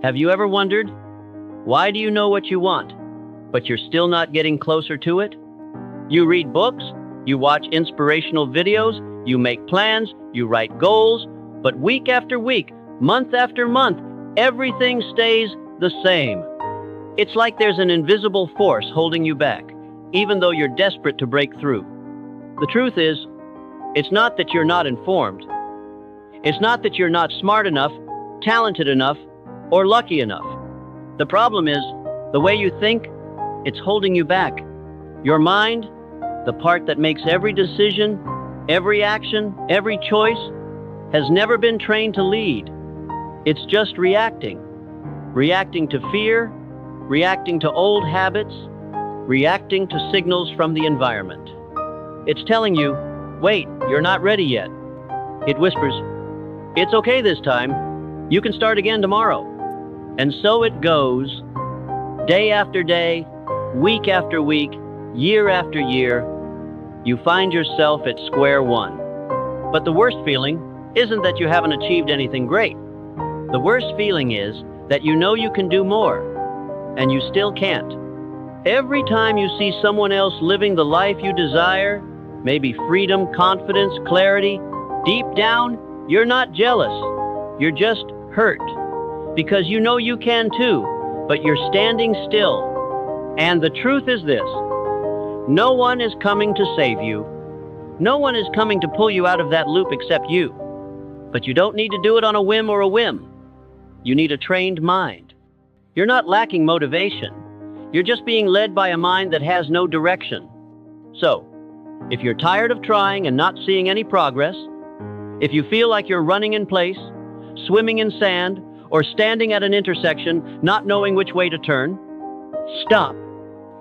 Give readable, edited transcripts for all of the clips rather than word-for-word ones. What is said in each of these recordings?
Have you ever wondered, why do you know what you want, but you're still not getting closer to it? You read books, you watch inspirational videos, you make plans, you write goals, but week after week, month after month, everything stays the same. It's like there's an invisible force holding you back, even though you're desperate to break through. The truth is, it's not that you're not informed. It's not that you're not smart enough, talented enough, or lucky enough. The problem is, the way you think, it's holding you back. Your mind, the part that makes every decision, every action, every choice, has never been trained to lead. It's just reacting. Reacting to fear, reacting to old habits, reacting to signals from the environment. It's telling you, wait, you're not ready yet. It whispers, it's okay this time. You can start again tomorrow. And so it goes, day after day, week after week, year after year. You find yourself at square one. But the worst feeling isn't that you haven't achieved anything great. The worst feeling is that you know you can do more, and you still can't. Every time you see someone else living the life you desire, maybe freedom, confidence, clarity, deep down, you're not jealous. You're just hurt. Because you know you can too, but you're standing still. And the truth is this: no one is coming to save you. No one is coming to pull you out of that loop except you. But you don't need to do it on a whim or a whim. You need a trained mind. You're not lacking motivation. You're just being led by a mind that has no direction. So, if you're tired of trying and not seeing any progress, if you feel like you're running in place, swimming in sand, or standing at an intersection, not knowing which way to turn, stop.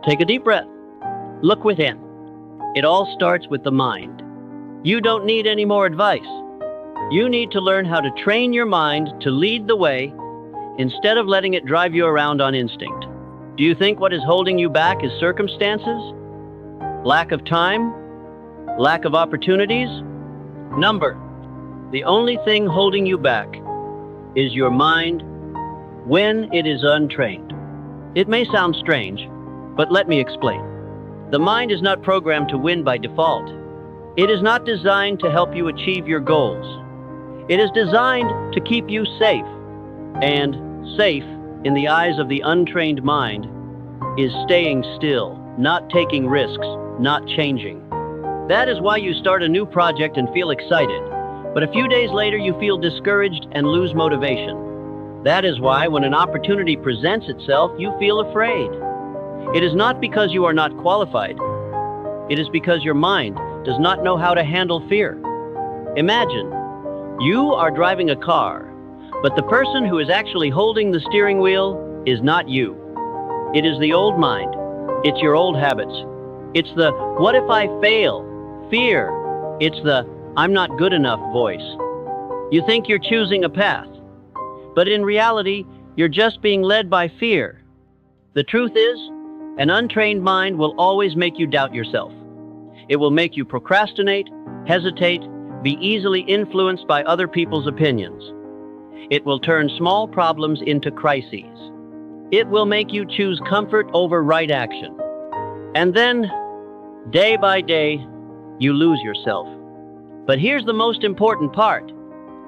Take a deep breath. Look within. It all starts with the mind. You don't need any more advice. You need to learn how to train your mind to lead the way instead of letting it drive you around on instinct. Do you think what is holding you back is circumstances? Lack of time? Lack of opportunities? Number. The only thing holding you back is your mind when it is untrained. It may sound strange, but let me explain. The mind is not programmed to win by default. It is not designed to help you achieve your goals. It is designed to keep you safe. And safe, in the eyes of the untrained mind, is staying still, not taking risks, not changing. That is why you start a new project and feel excited, but a few days later you feel discouraged and lose motivation. That is why when an opportunity presents itself, you feel afraid. It is not because you are not qualified. It is because your mind does not know how to handle fear. Imagine, you are driving a car, but the person who is actually holding the steering wheel is not you. It is the old mind. It's your old habits. It's the, what if I fail? Fear. It's the, I'm not good enough voice. You think you're choosing a path, but in reality, you're just being led by fear. The truth is, an untrained mind will always make you doubt yourself. It will make you procrastinate, hesitate, be easily influenced by other people's opinions. It will turn small problems into crises. It will make you choose comfort over right action. And then, day by day, you lose yourself. But here's the most important part.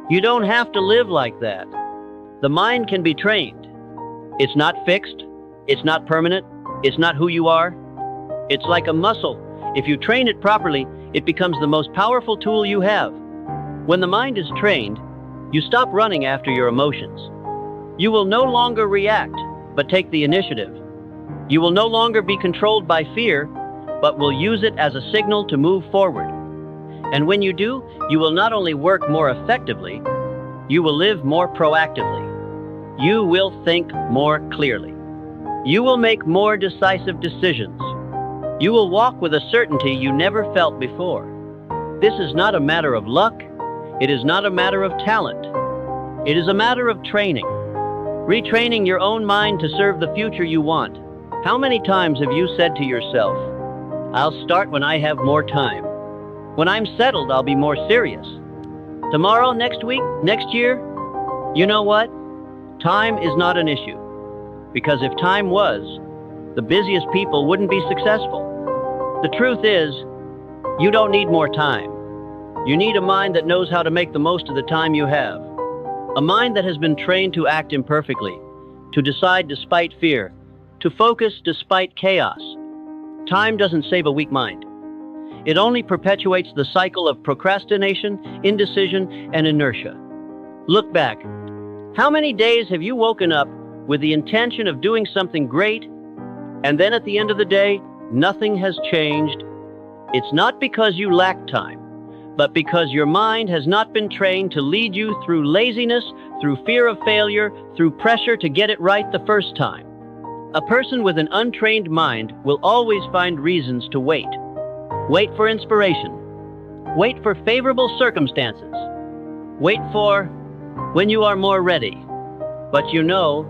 You don't have to live like that. The mind can be trained. It's not fixed. It's not permanent. It's not who you are. It's like a muscle. If you train it properly, it becomes the most powerful tool you have. When the mind is trained, you stop running after your emotions. You will no longer react, but take the initiative. You will no longer be controlled by fear, but will use it as a signal to move forward. And when you do, you will not only work more effectively, you will live more proactively. You will think more clearly. You will make more decisive decisions. You will walk with a certainty you never felt before. This is not a matter of luck. It is not a matter of talent. It is a matter of training. Retraining your own mind to serve the future you want. How many times have you said to yourself, I'll start when I have more time. When I'm settled, I'll be more serious. Tomorrow, next week, next year? You know what? Time is not an issue, because if time was, the busiest people wouldn't be successful. The truth is, you don't need more time. You need a mind that knows how to make the most of the time you have. A mind that has been trained to act imperfectly, to decide despite fear, to focus despite chaos. Time doesn't save a weak mind. It only perpetuates the cycle of procrastination, indecision, and inertia. Look back. How many days have you woken up with the intention of doing something great, and then at the end of the day, nothing has changed? It's not because you lack time, but because your mind has not been trained to lead you through laziness, through fear of failure, through pressure to get it right the first time. A person with an untrained mind will always find reasons to wait. Wait for inspiration. Wait for favorable circumstances. Wait for when you are more ready. But you know,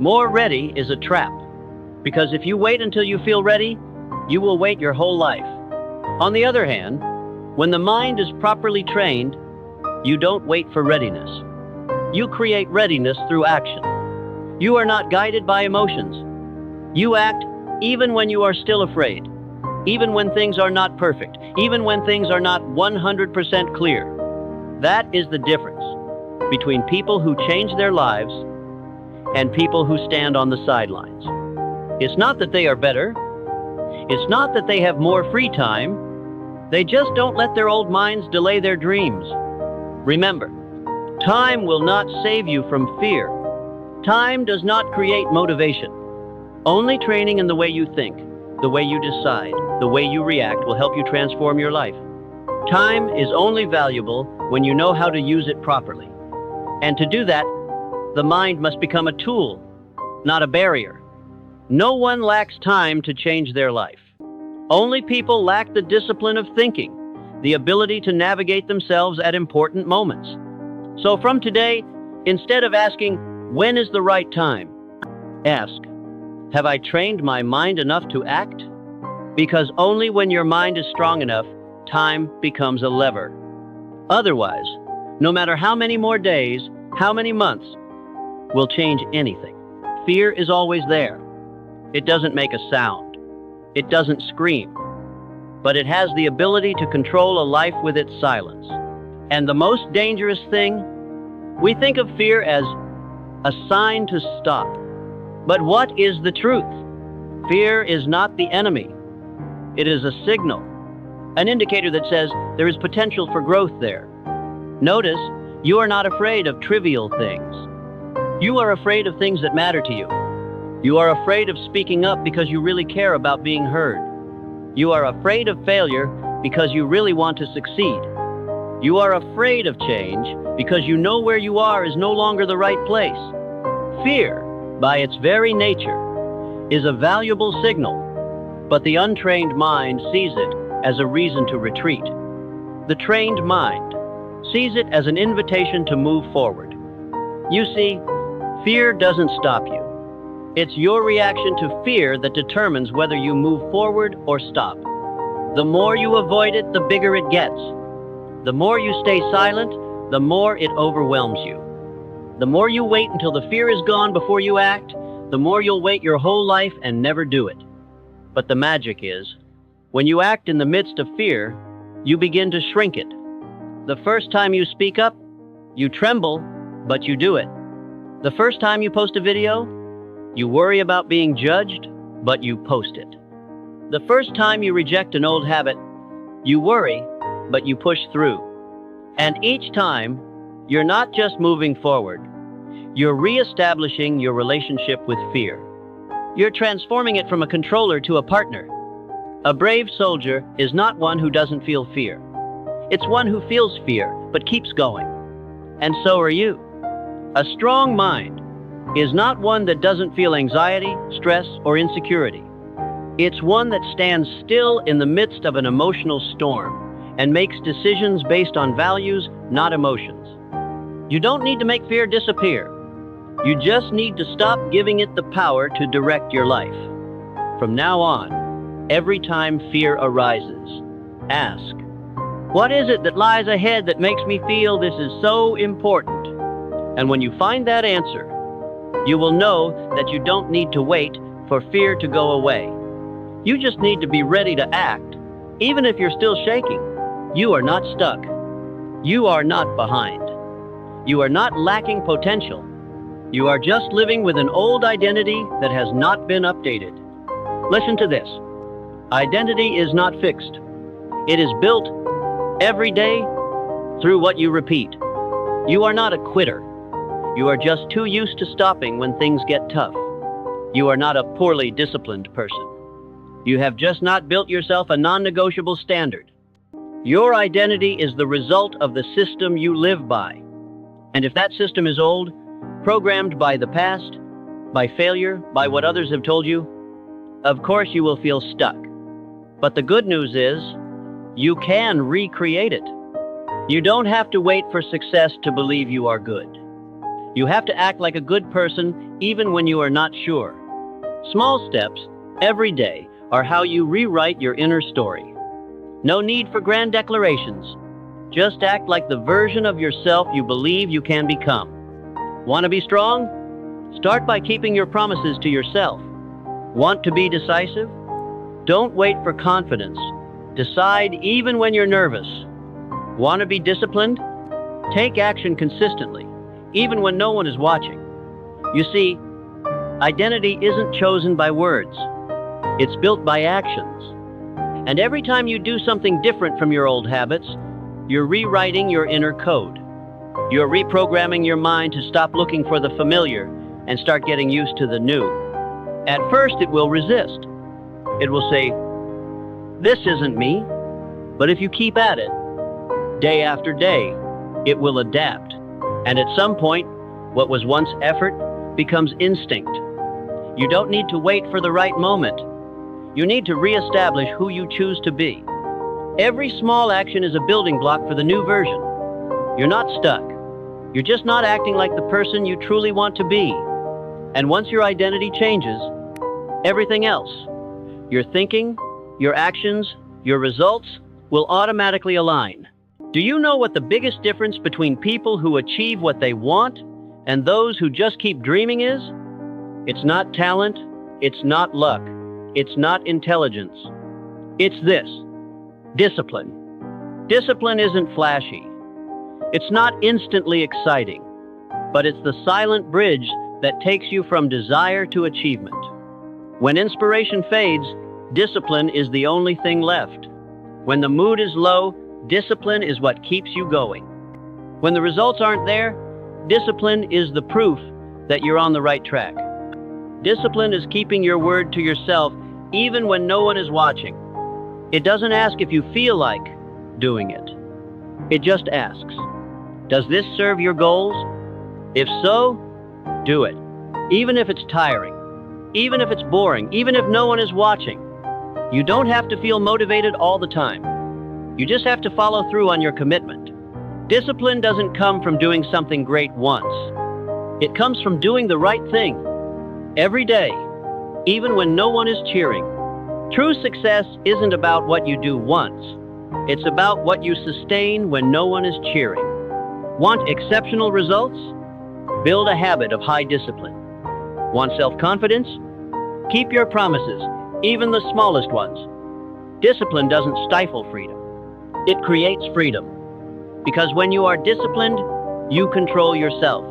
more ready is a trap. Because if you wait until you feel ready, you will wait your whole life. On the other hand, when the mind is properly trained, you don't wait for readiness. You create readiness through action. You are not guided by emotions. You act even when you are still afraid, even when things are not perfect, even when things are not 100% clear. That is the difference between people who change their lives and people who stand on the sidelines. It's not that they are better. It's not that they have more free time. They just don't let their old minds delay their dreams. Remember, time will not save you from fear. Time does not create motivation. Only training in the way you think, the way you decide, the way you react will help you transform your life. Time is only valuable when you know how to use it properly. And to do that, the mind must become a tool, not a barrier. No one lacks time to change their life. Only people lack the discipline of thinking, the ability to navigate themselves at important moments. So from today, instead of asking, when is the right time? Ask, have I trained my mind enough to act? Because only when your mind is strong enough, time becomes a lever. Otherwise, no matter how many more days, how many months, will change anything. Fear is always there. It doesn't make a sound. It doesn't scream. But it has the ability to control a life with its silence. And the most dangerous thing, we think of fear as a sign to stop. But what is the truth? Fear is not the enemy. It is a signal, an indicator that says there is potential for growth there. Notice, you are not afraid of trivial things. You are afraid of things that matter to you. You are afraid of speaking up because you really care about being heard. You are afraid of failure because you really want to succeed. You are afraid of change because you know where you are is no longer the right place. Fear, by its very nature, is a valuable signal, but the untrained mind sees it as a reason to retreat. The trained mind sees it as an invitation to move forward. You see, fear doesn't stop you. It's your reaction to fear that determines whether you move forward or stop. The more you avoid it, the bigger it gets. The more you stay silent, the more it overwhelms you. The more you wait until the fear is gone before you act, the more you'll wait your whole life and never do it. But the magic is, when you act in the midst of fear, you begin to shrink it. The first time you speak up, you tremble, but you do it. The first time you post a video, you worry about being judged, but you post it. The first time you reject an old habit, you worry, but you push through. And each time, you're not just moving forward, you're reestablishing your relationship with fear. You're transforming it from a controller to a partner. A brave soldier is not one who doesn't feel fear. It's one who feels fear, but keeps going. And so are you. A strong mind is not one that doesn't feel anxiety, stress, or insecurity. It's one that stands still in the midst of an emotional storm and makes decisions based on values, not emotions. You don't need to make fear disappear. You just need to stop giving it the power to direct your life. From now on, every time fear arises, ask, what is it that lies ahead that makes me feel this is so important? And when you find that answer, You will know that you don't need to wait for fear to go away. You just need to be ready to act, even if you're still shaking. You are not stuck. You are not behind. You are not lacking potential. You are just living with an old identity that has not been updated. Listen to this. Identity is not fixed. It is built every day through what you repeat. You are not a quitter. You are just too used to stopping when things get tough. You are not a poorly disciplined person. You have just not built yourself a non-negotiable standard. Your identity is the result of the system you live by. And if that system is old, programmed by the past, by failure, by what others have told you, of course you will feel stuck. But the good news is, you can recreate it. You don't have to wait for success to believe you are good. You have to act like a good person even when you are not sure. Small steps, every day, are how you rewrite your inner story. No need for grand declarations. Just act like the version of yourself you believe you can become. Want to be strong? Start by keeping your promises to yourself. Want to be decisive? Don't wait for confidence. Decide even when you're nervous. Want to be disciplined? Take action consistently, even when no one is watching. You see, identity isn't chosen by words. It's built by actions. And every time you do something different from your old habits, you're rewriting your inner code. You're reprogramming your mind to stop looking for the familiar and start getting used to the new. At first, it will resist. It will say, "This isn't me." But if you keep at it, day after day, it will adapt. And at some point, what was once effort becomes instinct. You don't need to wait for the right moment. You need to reestablish who you choose to be. Every small action is a building block for the new version. You're not stuck. You're just not acting like the person you truly want to be. And once your identity changes, everything else, your thinking, your actions, your results, will automatically align. Do you know what the biggest difference between people who achieve what they want and those who just keep dreaming is? It's not talent, it's not luck, it's not intelligence. It's this: discipline. Discipline isn't flashy. It's not instantly exciting, but it's the silent bridge that takes you from desire to achievement. When inspiration fades, discipline is the only thing left. When the mood is low, discipline is what keeps you going. When the results aren't there, discipline is the proof that you're on the right track. Discipline is keeping your word to yourself even when no one is watching. It doesn't ask if you feel like doing it. It just asks, does this serve your goals? If so, do it. Even if it's tiring, even if it's boring, even if no one is watching. You don't have to feel motivated all the time. You just have to follow through on your commitment. Discipline doesn't come from doing something great once. It comes from doing the right thing every day, even when no one is cheering. True success isn't about what you do once. It's about what you sustain when no one is cheering. Want exceptional results? Build a habit of high discipline. Want self-confidence? Keep your promises, even the smallest ones. Discipline doesn't stifle freedom. It creates freedom. Because when you are disciplined, you control yourself.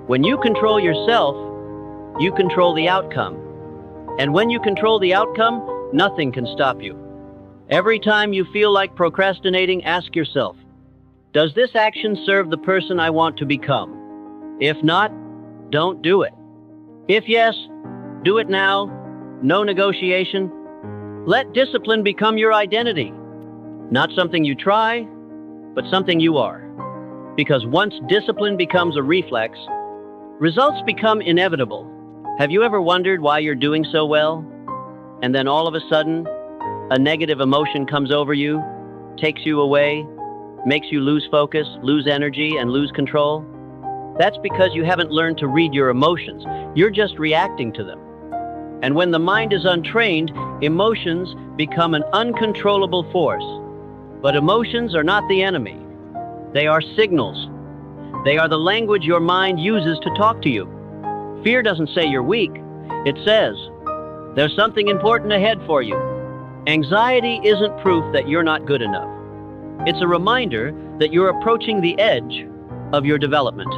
When you control yourself, you control the outcome. And when you control the outcome, nothing can stop you. Every time you feel like procrastinating, ask yourself, does this action serve the person I want to become? If not, don't do it. If yes, do it now. No negotiation. Let discipline become your identity. Not something you try, but something you are. Because once discipline becomes a reflex, results become inevitable. Have you ever wondered why you're doing so well? And then all of a sudden, a negative emotion comes over you, takes you away, makes you lose focus, lose energy, and lose control? That's because you haven't learned to read your emotions. You're just reacting to them. And when the mind is untrained, emotions become an uncontrollable force. But emotions are not the enemy. They are signals. They are the language your mind uses to talk to you. Fear doesn't say you're weak. It says, there's something important ahead for you. Anxiety isn't proof that you're not good enough. It's a reminder that you're approaching the edge of your development.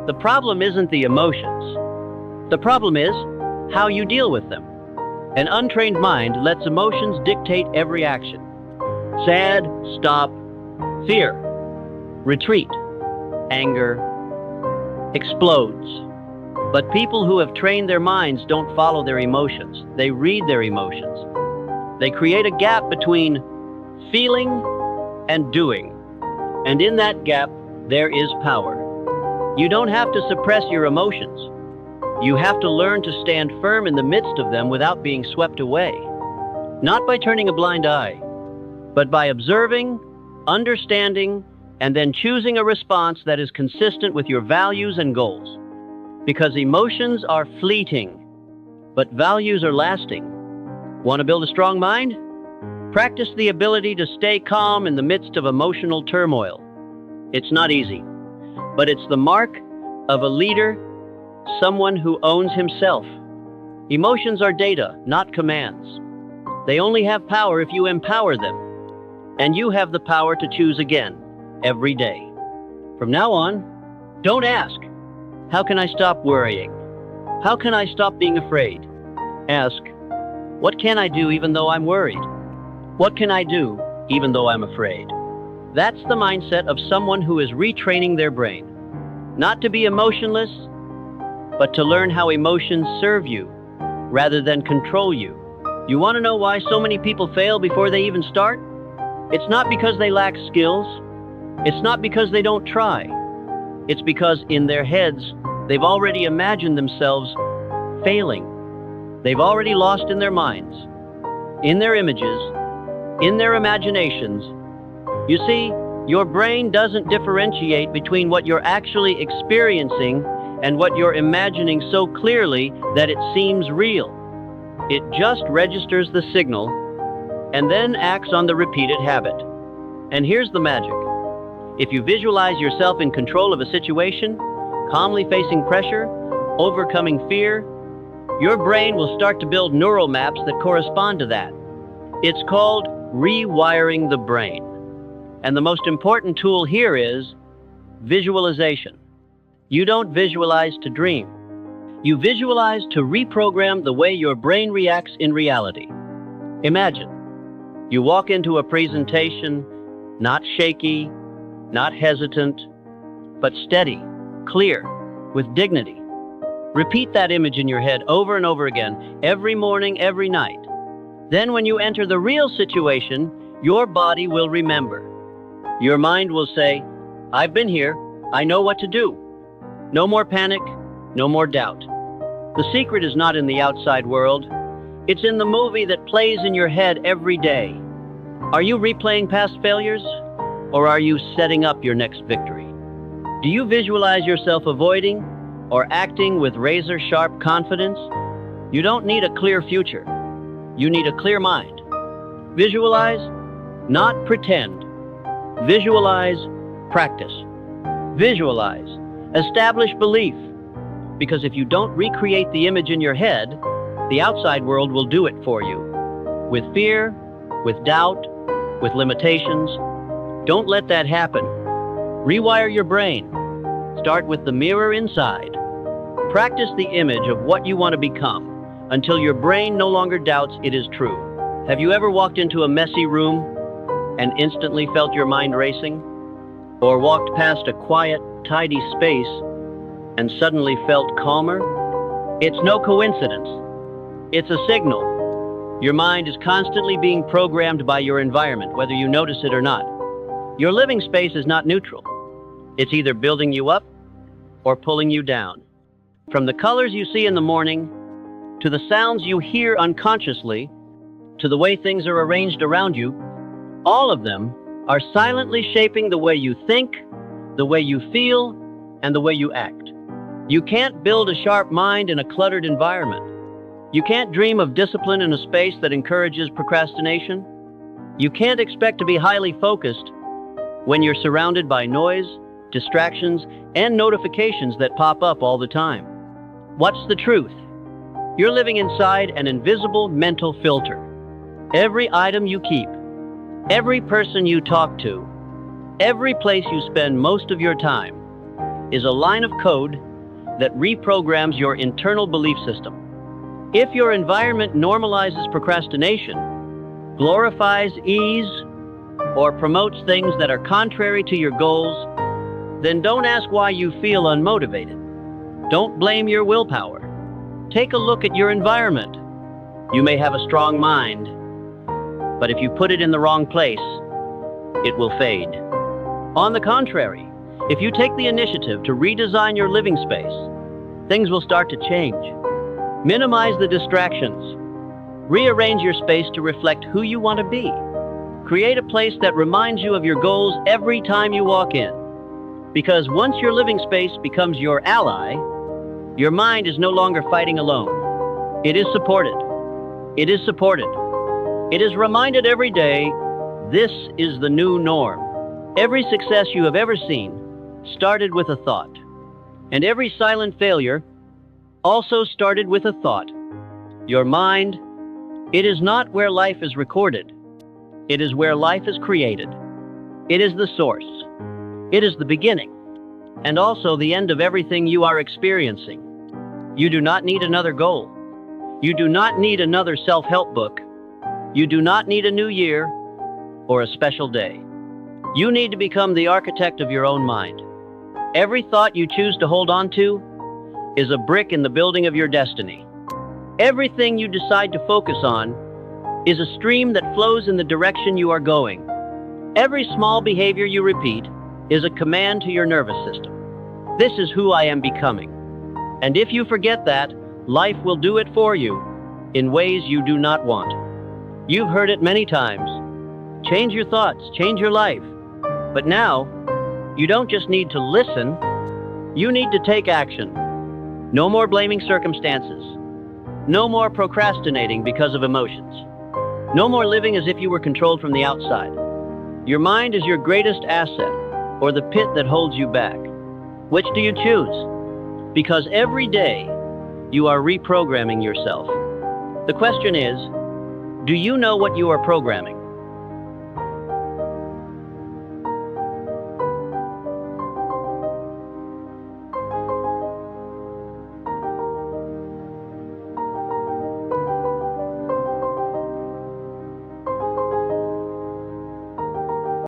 The problem isn't the emotions. The problem is how you deal with them. An untrained mind lets emotions dictate every action. Sad, stop. Fear, retreat. Anger, explodes. But people who have trained their minds don't follow their emotions. They read their emotions. They create a gap between feeling and doing. And in that gap, there is power. You don't have to suppress your emotions. You have to learn to stand firm in the midst of them without being swept away. Not by turning a blind eye, but by observing, understanding, and then choosing a response that is consistent with your values and goals. Because emotions are fleeting, but values are lasting. Want to build a strong mind? Practice the ability to stay calm in the midst of emotional turmoil. It's not easy, but it's the mark of a leader, someone who owns himself. Emotions are data, not commands. They only have power if you empower them. And you have the power to choose again, every day. From now on, don't ask, how can I stop worrying? How can I stop being afraid? Ask, what can I do even though I'm worried? What can I do even though I'm afraid? That's the mindset of someone who is retraining their brain. Not to be emotionless, but to learn how emotions serve you rather than control you. You want to know why so many people fail before they even start? It's not because they lack skills. It's not because they don't try. It's because in their heads, they've already imagined themselves failing. They've already lost in their minds, in their images, in their imaginations. You see, your brain doesn't differentiate between what you're actually experiencing and what you're imagining so clearly that it seems real. It just registers the signal and then acts on the repeated habit. And here's the magic. If you visualize yourself in control of a situation, calmly facing pressure, overcoming fear, your brain will start to build neural maps that correspond to that. It's called rewiring the brain. And the most important tool here is visualization. You don't visualize to dream. You visualize to reprogram the way your brain reacts in reality. Imagine, you walk into a presentation, not shaky, not hesitant, but steady, clear, with dignity. Repeat that image in your head over and over again, every morning, every night. Then when you enter the real situation, your body will remember. Your mind will say, I've been here, I know what to do. No more panic, no more doubt. The secret is not in the outside world. It's in the movie that plays in your head every day. Are you replaying past failures, or are you setting up your next victory? Do you visualize yourself avoiding or acting with razor-sharp confidence? You don't need a clear future. You need a clear mind. Visualize, not pretend. Visualize, practice. Visualize, establish belief. Because if you don't recreate the image in your head, the outside world will do it for you. With fear, with doubt, with limitations. Don't let that happen. Rewire your brain. Start with the mirror inside. Practice the image of what you want to become until your brain no longer doubts it is true. Have you ever walked into a messy room and instantly felt your mind racing? Or walked past a quiet, tidy space and suddenly felt calmer? It's no coincidence. It's a signal. Your mind is constantly being programmed by your environment, whether you notice it or not. Your living space is not neutral. It's either building you up or pulling you down. From the colors you see in the morning, to the sounds you hear unconsciously, to the way things are arranged around you, all of them are silently shaping the way you think, the way you feel, and the way you act. You can't build a sharp mind in a cluttered environment. You can't dream of discipline in a space that encourages procrastination. You can't expect to be highly focused when you're surrounded by noise, distractions, and notifications that pop up all the time. What's the truth? You're living inside an invisible mental filter. Every item you keep, every person you talk to, every place you spend most of your time is a line of code that reprograms your internal belief system. If your environment normalizes procrastination, glorifies ease, or promotes things that are contrary to your goals, then don't ask why you feel unmotivated. Don't blame your willpower. Take a look at your environment. You may have a strong mind, but if you put it in the wrong place, it will fade. On the contrary, if you take the initiative to redesign your living space, things will start to change. Minimize the distractions. Rearrange your space to reflect who you want to be. Create a place that reminds you of your goals every time you walk in. Because once your living space becomes your ally, your mind is no longer fighting alone. It is supported. It is supported. It is reminded every day, this is the new norm. Every success you have ever seen started with a thought. And every silent failure also started with a thought. Your mind, it is not where life is recorded. It is where life is created. It is the source. It is the beginning, and also the end of everything you are experiencing. You do not need another goal. You do not need another self-help book. You do not need a new year or a special day. You need to become the architect of your own mind. Every thought you choose to hold on to is a brick in the building of your destiny. Everything you decide to focus on is a stream that flows in the direction you are going. Every small behavior you repeat is a command to your nervous system. This is who I am becoming. And if you forget that, life will do it for you in ways you do not want. You've heard it many times. Change your thoughts, change your life. But now, you don't just need to listen, you need to take action. No more blaming circumstances. No more procrastinating because of emotions. No more living as if you were controlled from the outside. Your mind is your greatest asset, or the pit that holds you back. Which do you choose? Because every day, you are reprogramming yourself. The question is, do you know what you are programming?